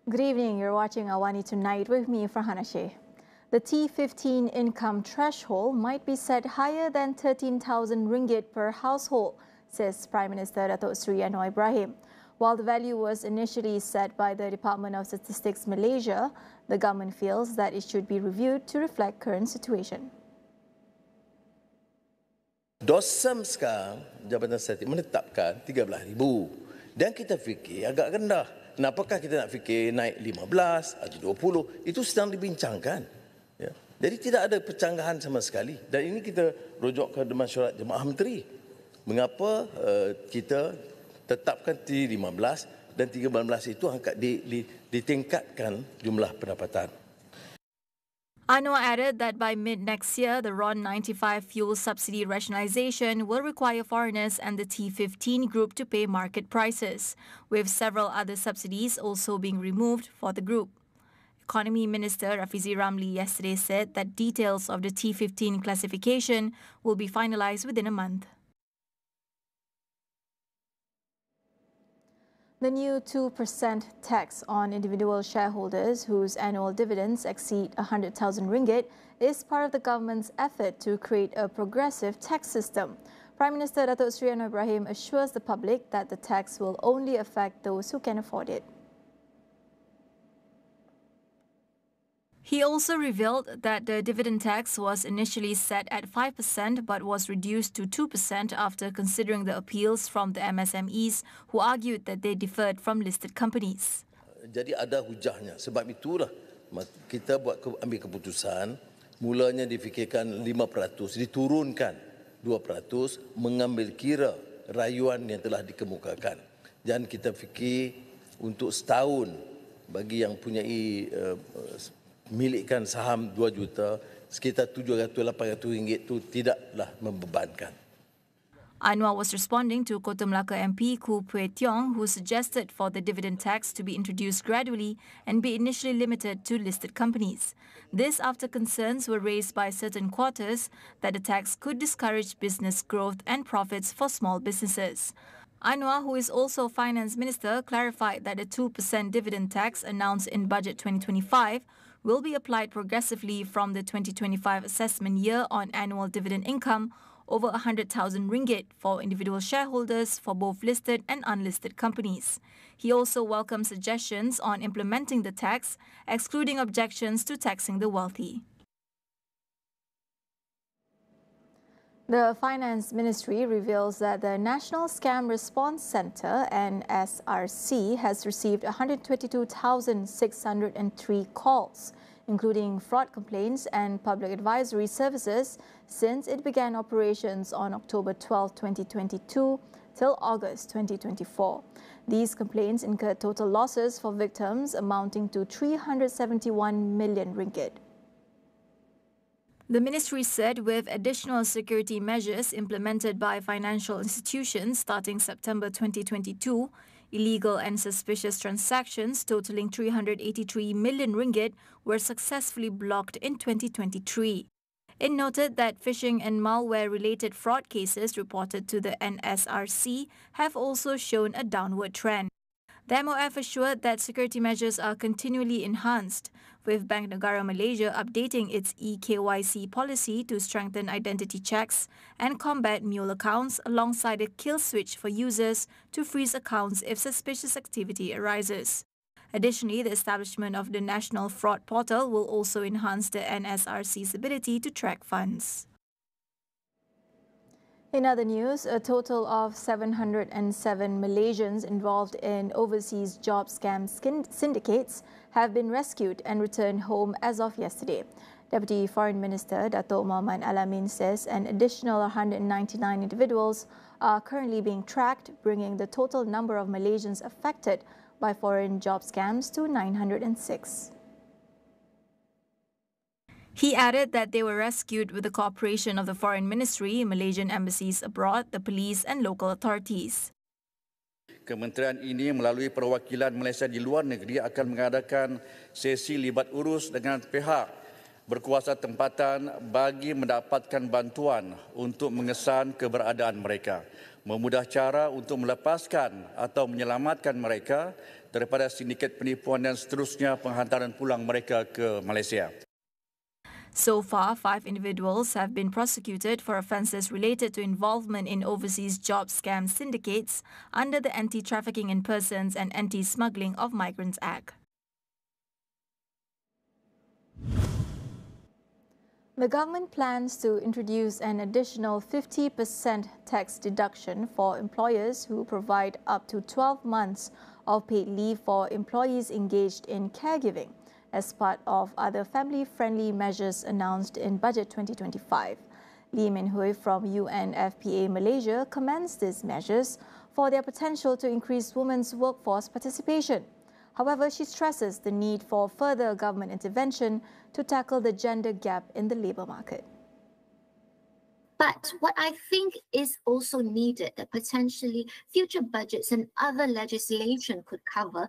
Good evening, you're watching AWANI Tonight with me, Farhana Sheikh. The T15 income threshold might be set higher than 13,000 ringgit per household, says Prime Minister Datuk Seri Anwar Ibrahim. While the value was initially set by the Department of Statistics Malaysia, the government feels that it should be reviewed to reflect current situation. Dosam sekarang, Jabatan Statistik menetapkan 13,000 dan kita fikir agak rendah. Kenapakah kita nak fikir naik 15 atau 20? Itu sedang dibincangkan. Ya. Jadi tidak ada pencanggahan sama sekali. Dan ini kita rujuk ke mesyuarat Jemaah Menteri. Mengapa kita tetapkan T15 dan 13 itu ditingkatkan jumlah pendapatan. Anwar added that by mid-next year, the RON 95 fuel subsidy rationalisation will require foreigners and the T15 group to pay market prices, with several other subsidies also being removed for the group. Economy Minister Rafizi Ramli yesterday said that details of the T15 classification will be finalised within a month. The new 2% tax on individual shareholders whose annual dividends exceed 100,000 ringgit is part of the government's effort to create a progressive tax system. Prime Minister Datuk Seri Anwar Ibrahim assures the public that the tax will only affect those who can afford it. He also revealed that the dividend tax was initially set at 5% but was reduced to 2% after considering the appeals from the MSMEs who argued that they differed from listed companies. Jadi ada hujahnya. Sebab itulah kita ambil keputusan, mulanya difikirkan 5%, diturunkan 2%, mengambil kira rayuan yang telah dikemukakan. Dan kita fikir untuk setahun bagi yang punyai milikkan saham 2 juta, sekitar 700-800 ringgit itu tidaklah membebankan. Anwar was responding to Kota Melaka MP Khoo Pui Tiong, who suggested for the dividend tax to be introduced gradually and be initially limited to listed companies. This after concerns were raised by certain quarters that the tax could discourage business growth and profits for small businesses. Anwar, who is also Finance Minister, clarified that the 2% dividend tax announced in Budget 2025 will be applied progressively from the 2025 assessment year on annual dividend income over 100,000 ringgit for individual shareholders for both listed and unlisted companies. He also welcomed suggestions on implementing the tax, excluding objections to taxing the wealthy. The Finance Ministry reveals that the National Scam Response Centre, NSRC, has received 122,603 calls, including fraud complaints and public advisory services, since it began operations on October 12, 2022 till August 2024. These complaints incurred total losses for victims amounting to 371 million ringgit. The ministry said with additional security measures implemented by financial institutions starting September 2022, illegal and suspicious transactions totaling 383 million ringgit were successfully blocked in 2023. It noted that phishing and malware-related fraud cases reported to the NSRC have also shown a downward trend. The MOF assured that security measures are continually enhanced, with Bank Negara Malaysia updating its eKYC policy to strengthen identity checks and combat mule accounts alongside a kill switch for users to freeze accounts if suspicious activity arises. Additionally, the establishment of the National Fraud Portal will also enhance the NSRC's ability to track funds. In other news, a total of 707 Malaysians involved in overseas job scam syndicates have been rescued and returned home as of yesterday. Deputy Foreign Minister Datuk Muhammad Alamin says an additional 199 individuals are currently being tracked, bringing the total number of Malaysians affected by foreign job scams to 906. He added that they were rescued with the cooperation of the Foreign Ministry, Malaysian embassies abroad, the police and local authorities. Kementerian ini melalui perwakilan Malaysia di luar negeri akan mengadakan sesi libat urus dengan pihak berkuasa tempatan bagi mendapatkan bantuan untuk mengesan keberadaan mereka, memudah cara untuk melepaskan atau menyelamatkan mereka daripada sindiket penipuan dan seterusnya penghantaran pulang mereka ke Malaysia. So far, 5 individuals have been prosecuted for offences related to involvement in overseas job scam syndicates under the Anti-Trafficking in Persons and Anti-Smuggling of Migrants Act. The government plans to introduce an additional 50% tax deduction for employers who provide up to 12 months of paid leave for employees engaged in caregiving, as part of other family-friendly measures announced in Budget 2025. Lee Min Hui from UNFPA Malaysia commends these measures for their potential to increase women's workforce participation. However, she stresses the need for further government intervention to tackle the gender gap in the labour market. But what I think is also needed that potentially future budgets and other legislation could cover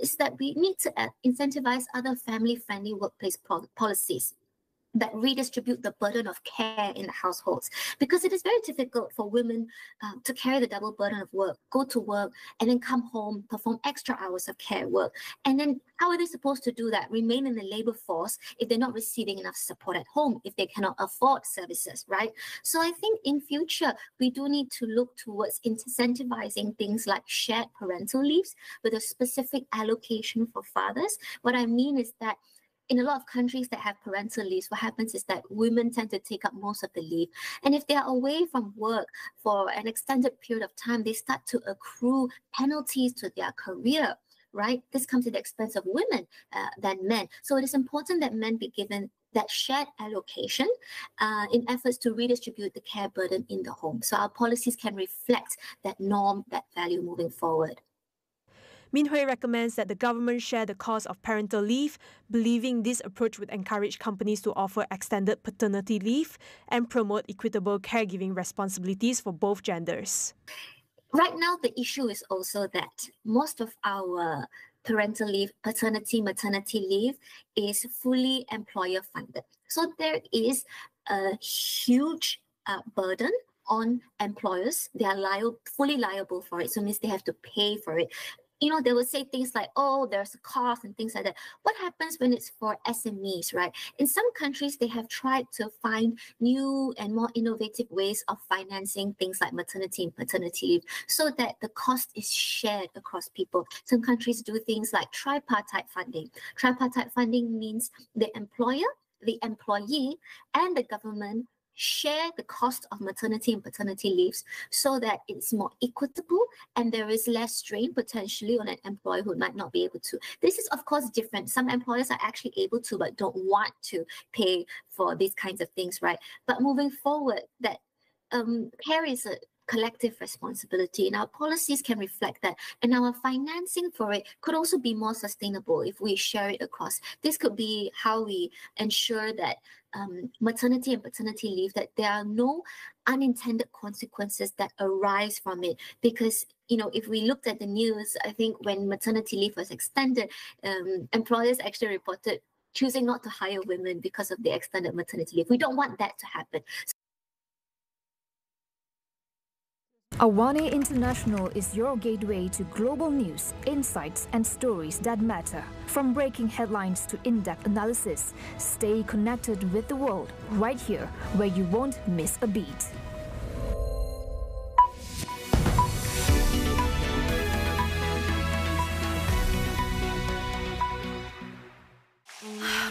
is that we need to incentivize other family-friendly workplace policies that redistribute the burden of care in the households, because it is very difficult for women to carry the double burden of work, go to work and then come home, perform extra hours of care work. And then how are they supposed to do that? Remain in the labor force if they're not receiving enough support at home, if they cannot afford services, right? So I think in future, we do need to look towards incentivizing things like shared parental leaves with a specific allocation for fathers. What I mean is that in a lot of countries that have parental leaves, what happens is that women tend to take up most of the leave. And if they are away from work for an extended period of time, they start to accrue penalties to their career, right? This comes at the expense of women than men. So it is important that men be given that shared allocation in efforts to redistribute the care burden in the home. So our policies can reflect that norm, that value moving forward. Min Hui recommends that the government share the cost of parental leave, believing this approach would encourage companies to offer extended paternity leave and promote equitable caregiving responsibilities for both genders. Right now, the issue is also that most of our parental leave, paternity, maternity leave is fully employer funded. So there is a huge burden on employers. They are fully liable for it. So it means they have to pay for it. You know, they will say things like, oh, there's a cost and things like that. What happens when it's for SMEs, right? In some countries, they have tried to find new and more innovative ways of financing things like maternity and paternity leave so that the cost is shared across people. Some countries do things like tripartite funding. Tripartite funding means the employer, the employee, and the government share the cost of maternity and paternity leaves so that it's more equitable and there is less strain potentially on an employer who might not be able to. This is, of course, different. Some employers are actually able to but don't want to pay for these kinds of things, right? But moving forward, that care is a collective responsibility, and our policies can reflect that, and our financing for it could also be more sustainable if we share it across. This could be how we ensure that maternity and paternity leave, that there are no unintended consequences that arise from it. Because, you know, if we looked at the news, I think when maternity leave was extended, employers actually reported choosing not to hire women because of the extended maternity leave. We don't want that to happen. AWANI International is your gateway to global news, insights and stories that matter. From breaking headlines to in-depth analysis, stay connected with the world right here where you won't miss a beat.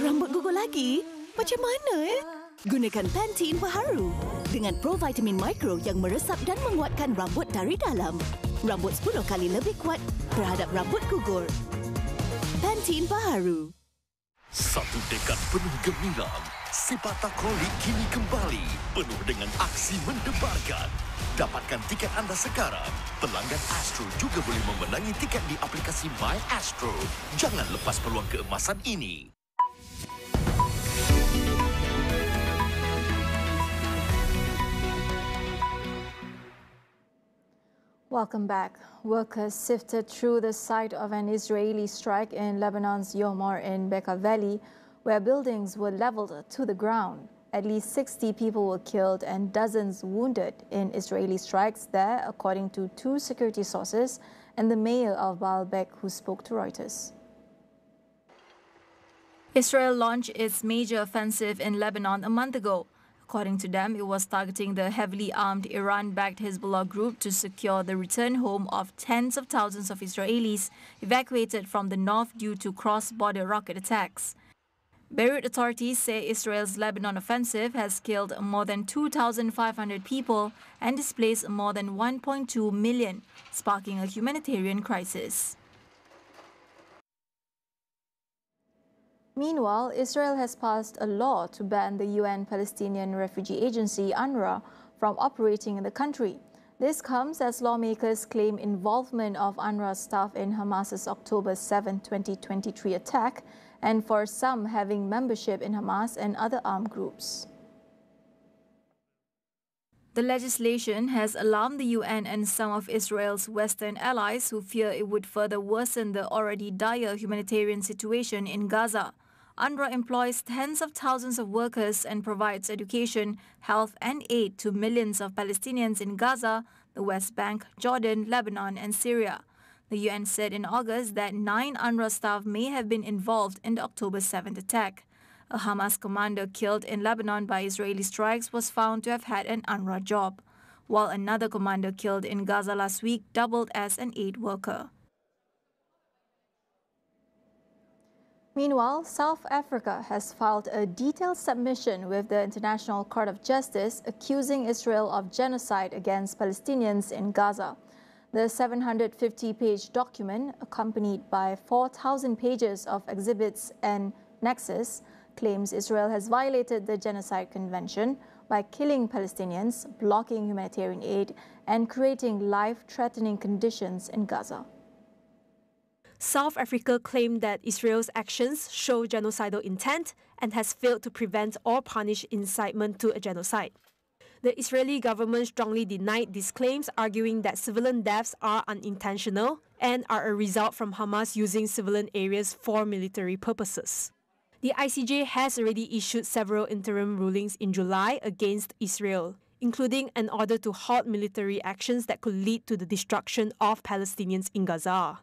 Rambut gugur lagi? Macam mana Gunakan Pantene Baharu dengan provitamin mikro yang meresap dan menguatkan rambut dari dalam. Rambut 10 kali lebih kuat terhadap rambut gugur. Pantene Baharu. Satu dekad penuh gemilang. Sepak takraw kini kembali penuh dengan aksi mendebarkan. Dapatkan tiket anda sekarang. Pelanggan Astro juga boleh memenangi tiket di aplikasi My Astro. Jangan lepas peluang keemasan ini. Welcome back. Workers sifted through the site of an Israeli strike in Lebanon's Yomor in Bekaa Valley, where buildings were leveled to the ground. At least 60 people were killed and dozens wounded in Israeli strikes there, according to two security sources and the mayor of Baalbek, who spoke to Reuters. Israel launched its major offensive in Lebanon a month ago. According to them, it was targeting the heavily armed Iran-backed Hezbollah group to secure the return home of tens of thousands of Israelis evacuated from the north due to cross-border rocket attacks. Beirut authorities say Israel's Lebanon offensive has killed more than 2,500 people and displaced more than 1.2 million, sparking a humanitarian crisis. Meanwhile, Israel has passed a law to ban the UN Palestinian Refugee Agency, UNRWA, from operating in the country. This comes as lawmakers claim involvement of UNRWA staff in Hamas's October 7, 2023 attack, and for some having membership in Hamas and other armed groups. The legislation has alarmed the UN and some of Israel's Western allies who fear it would further worsen the already dire humanitarian situation in Gaza. UNRWA employs tens of thousands of workers and provides education, health and aid to millions of Palestinians in Gaza, the West Bank, Jordan, Lebanon and Syria. The UN said in August that 9 UNRWA staff may have been involved in the October 7th attack. A Hamas commander killed in Lebanon by Israeli strikes was found to have had an UNRWA job, while another commander killed in Gaza last week doubled as an aid worker. Meanwhile, South Africa has filed a detailed submission with the International Court of Justice accusing Israel of genocide against Palestinians in Gaza. The 750-page document, accompanied by 4,000 pages of exhibits and nexus, claims Israel has violated the Genocide Convention by killing Palestinians, blocking humanitarian aid, and creating life-threatening conditions in Gaza. South Africa claimed that Israel's actions show genocidal intent and has failed to prevent or punish incitement to a genocide. The Israeli government strongly denied these claims, arguing that civilian deaths are unintentional and are a result from Hamas using civilian areas for military purposes. The ICJ has already issued several interim rulings in July against Israel, including an order to halt military actions that could lead to the destruction of Palestinians in Gaza.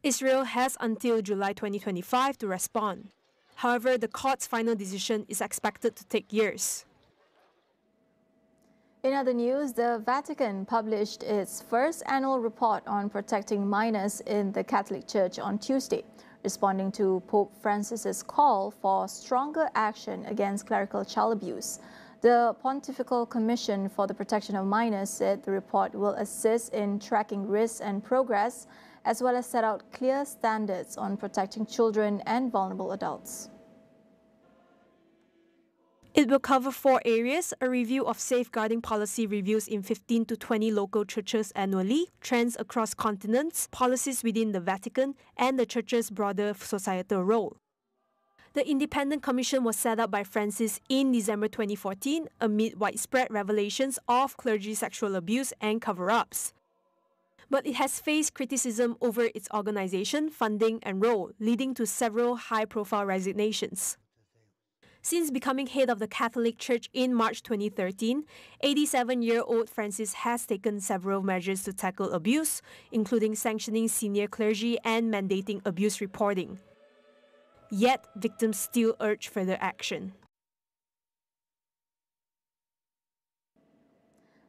Israel has until July 2025 to respond. However, the court's final decision is expected to take years. In other news, the Vatican published its first annual report on protecting minors in the Catholic Church on Tuesday, responding to Pope Francis's call for stronger action against clerical child abuse. The Pontifical Commission for the Protection of Minors said the report will assist in tracking risks and progress, as well as set out clear standards on protecting children and vulnerable adults. It will cover 4 areas: a review of safeguarding policy reviews in 15 to 20 local churches annually, trends across continents, policies within the Vatican, and the Church's broader societal role. The independent commission was set up by Francis in December 2014 amid widespread revelations of clergy sexual abuse and cover-ups. But it has faced criticism over its organization, funding, and role, leading to several high-profile resignations. Since becoming head of the Catholic Church in March 2013, 87-year-old Francis has taken several measures to tackle abuse, including sanctioning senior clergy and mandating abuse reporting. Yet, victims still urge further action.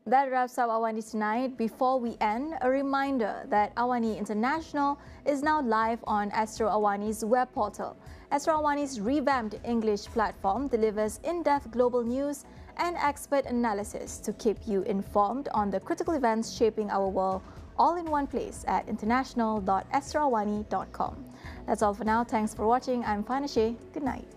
That wraps up AWANI tonight. Before we end, a reminder that AWANI International is now live on Astro AWANI's web portal. Astro AWANI's revamped English platform delivers in-depth global news and expert analysis to keep you informed on the critical events shaping our world, all in one place at international.astroawani.com. That's all for now. Thanks for watching. I'm Farhana Sheikh. Good night.